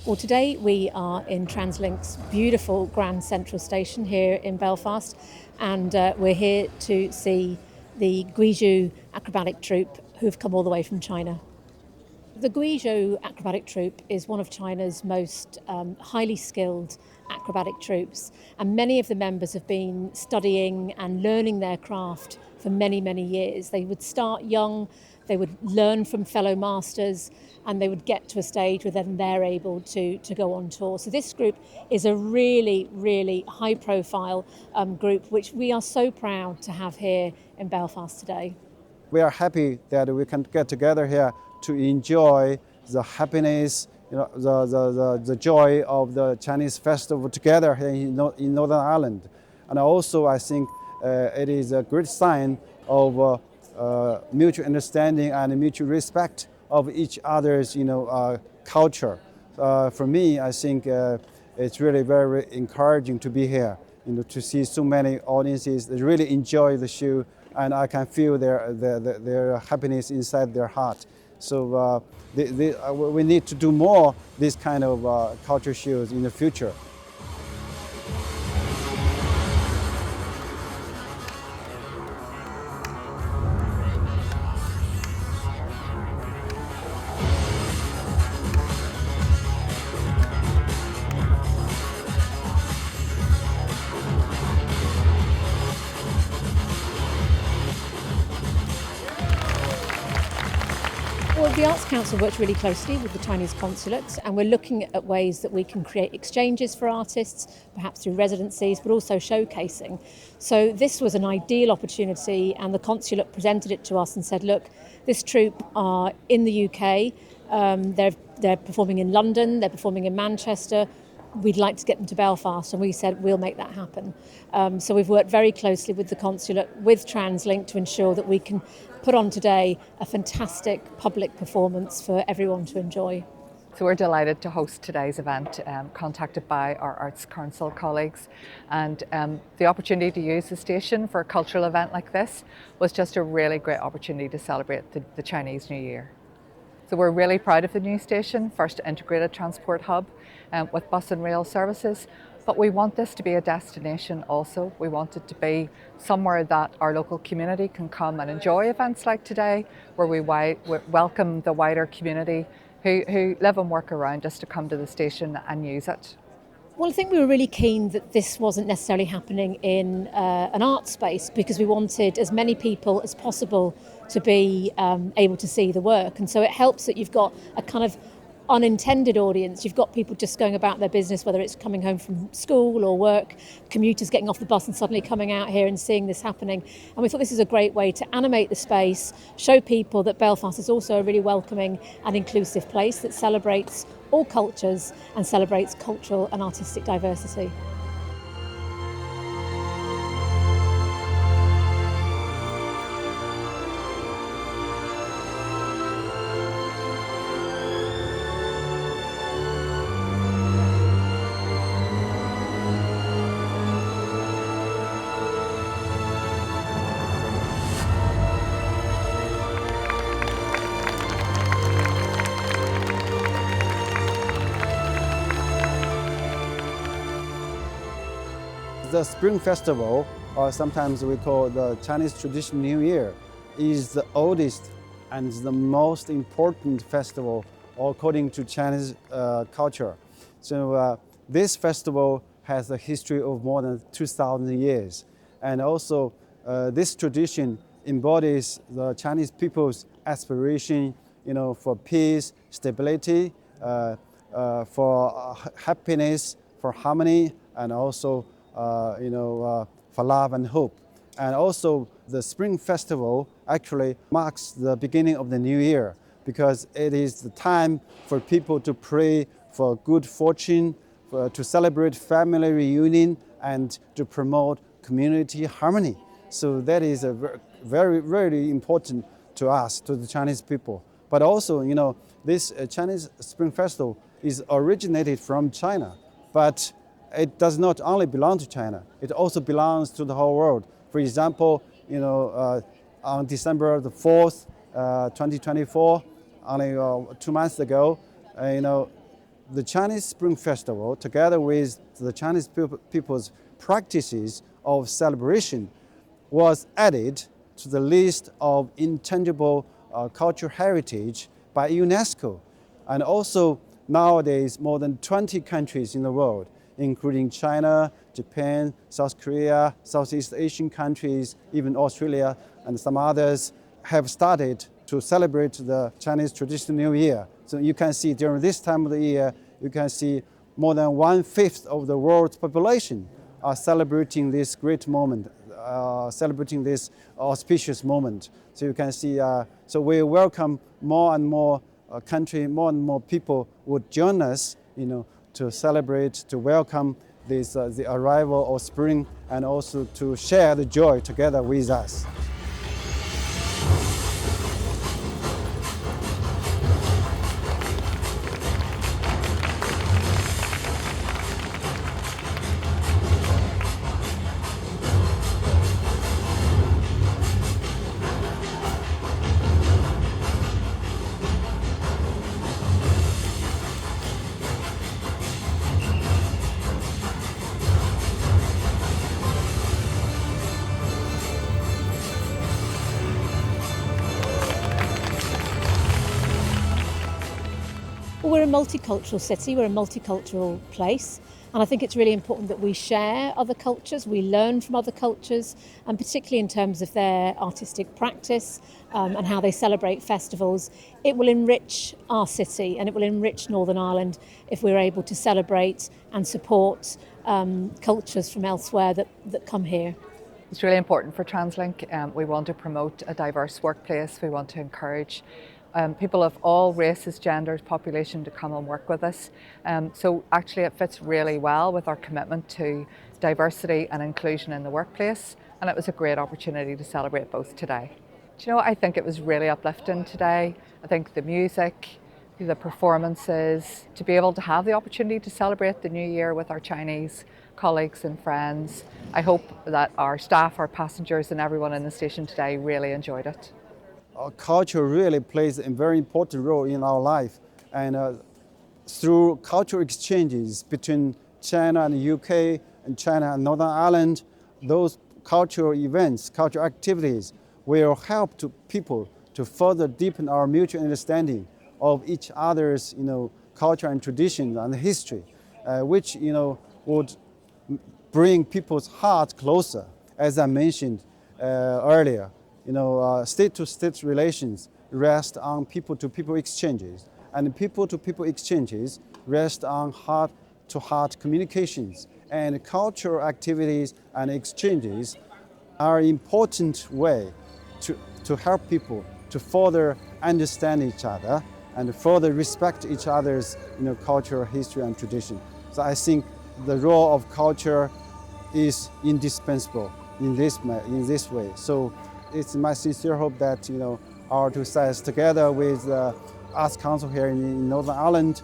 Well, today we are in Translink's beautiful Grand Central Station here in Belfast, and we're here to see the Guizhou Acrobatic Troupe, who've come all the way from China. The Guizhou Acrobatic Troupe is one of China's most highly skilled acrobatic troupes, and many of the members have been studying and learning their craft for many, many years. They would start young, they would learn from fellow masters, and they would get to a stage where then they're able to go on tour. So this group is a really, really high-profile group, which we are so proud to have here in Belfast today. We are happy that we can get together here to enjoy the happiness, the joy of the Chinese festival together here in Northern Ireland. And also I think it is a great sign of mutual understanding and mutual respect of each other's culture. For me, I think it's really very encouraging to be here, to see so many audiences that really enjoy the show, and I can feel their happiness inside their heart. So we need to do more this kind of culture shows in the future. Well, the Arts Council works really closely with the Chinese consulate, and we're looking at ways that we can create exchanges for artists, perhaps through residencies, but also showcasing. So this was an ideal opportunity, and the consulate presented it to us and said, look, this troupe are in the UK, they're performing in London, they're performing in Manchester. We'd like to get them to Belfast, and we said we'll make that happen. So we've worked very closely with the consulate, with Translink, to ensure that we can put on today a fantastic public performance for everyone to enjoy. So we're delighted to host today's event, contacted by our Arts Council colleagues, and the opportunity to use the station for a cultural event like this was just a really great opportunity to celebrate the Chinese New Year. So we're really proud of the new station, first integrated transport hub with bus and rail services, but we want this to be a destination also. We want it to be somewhere that our local community can come and enjoy events like today, where we welcome the wider community who live and work around us to come to the station and use it. Well, I think we were really keen that this wasn't necessarily happening in an art space, because we wanted as many people as possible to be able to see the work. And so it helps that you've got a kind of unintended audience. You've got people just going about their business, whether it's coming home from school or work, commuters getting off the bus and suddenly coming out here and seeing this happening. And we thought this is a great way to animate the space, show people that Belfast is also a really welcoming and inclusive place that celebrates all cultures and celebrates cultural and artistic diversity. The Spring Festival, or sometimes we call the Chinese Traditional New Year, is the oldest and the most important festival according to Chinese culture. So this festival has a history of more than 2,000 years. And also this tradition embodies the Chinese people's aspiration, for peace, stability, for happiness, for harmony, and also for love and hope. And also the Spring Festival actually marks the beginning of the new year, because it is the time for people to pray for good fortune, to celebrate family reunion, and to promote community harmony. So that is a very, very important to us, to the Chinese people. But also, this Chinese Spring Festival is originated from China, but it does not only belong to China, it also belongs to the whole world. For example, on December the 4th, 2024, only 2 months ago, the Chinese Spring Festival, together with the Chinese people's practices of celebration, was added to the list of intangible cultural heritage by UNESCO. And also nowadays more than 20 countries in the world, including China, Japan, South Korea, Southeast Asian countries, even Australia and some others, have started to celebrate the Chinese traditional New Year. So you can see during this time of the year, you can see more than 1/5 of the world's population are celebrating this great moment, celebrating this auspicious moment. So you can see, so we welcome more and more more and more people would join us, to celebrate, to welcome this, the arrival of spring, and also to share the joy together with us. Well, we're a multicultural city, we're a multicultural place, and I think it's really important that we share other cultures, we learn from other cultures, and particularly in terms of their artistic practice and how they celebrate festivals. It will enrich our city and it will enrich Northern Ireland if we're able to celebrate and support cultures from elsewhere that come here. It's really important for TransLink. We want to promote a diverse workplace. We want to encourage people of all races, genders, population to come and work with us. So actually it fits really well with our commitment to diversity and inclusion in the workplace, and it was a great opportunity to celebrate both today. Do you know, I think it was really uplifting today. I think the music, the performances, to be able to have the opportunity to celebrate the new year with our Chinese colleagues and friends. I hope that our staff, our passengers and everyone in the station today really enjoyed it. Our culture really plays a very important role in our life, and through cultural exchanges between China and the UK and China and Northern Ireland, those cultural events, cultural activities will help to people to further deepen our mutual understanding of each other's culture and traditions and history, which would bring people's hearts closer. As I mentioned earlier, state-to-state relations rest on people-to-people exchanges, and people-to-people exchanges rest on heart-to-heart communications. And cultural activities and exchanges are an important way to help people to further understand each other and further respect each other's cultural history and tradition. So I think the role of culture is indispensable in this way. So it's my sincere hope that our two sides, together with the Arts Council here in Northern Ireland,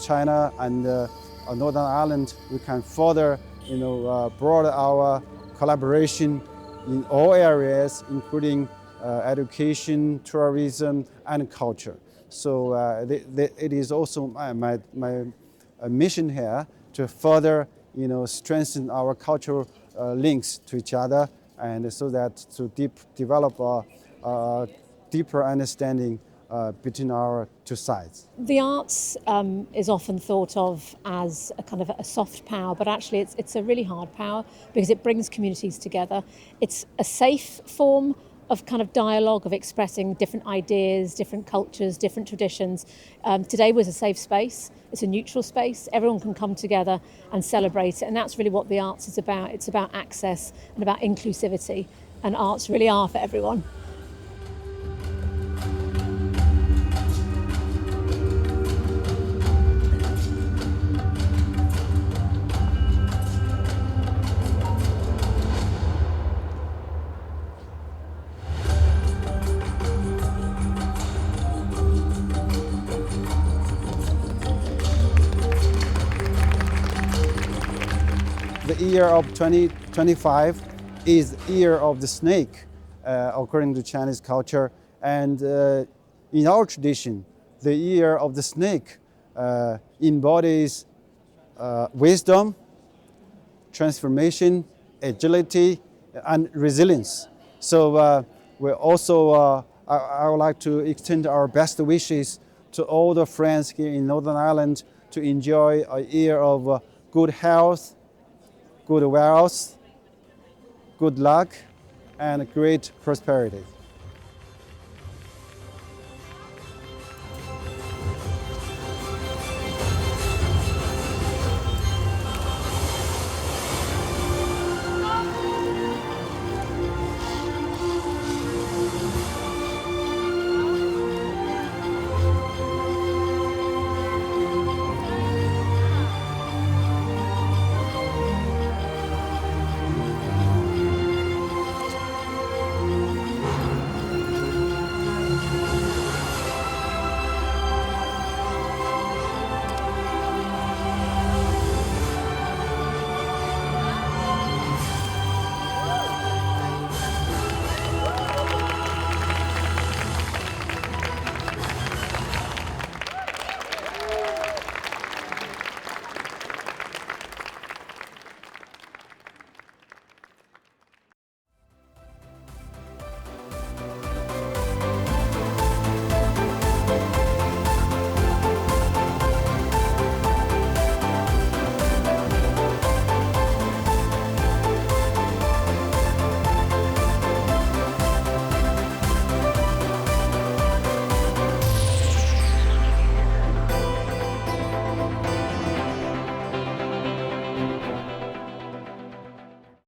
China and Northern Ireland, we can further broaden our collaboration in all areas, including education, tourism, and culture. So it is also my mission here to further strengthen our cultural links to each other, and so that to develop a deeper understanding between our two sides. The arts is often thought of as a kind of a soft power, but actually it's a really hard power because it brings communities together. It's a safe form of kind of dialogue, of expressing different ideas, different cultures, different traditions. Today was a safe space. It's a neutral space. Everyone can come together and celebrate it, and that's really what the arts is about. It's about access and about inclusivity, and arts really are for everyone. The year of 2025 is the year of the snake, according to Chinese culture. And in our tradition, the year of the snake embodies wisdom, transformation, agility, and resilience. So we also, I would like to extend our best wishes to all the friends here in Northern Ireland to enjoy a year of good health, good wealth, good luck, and great prosperity.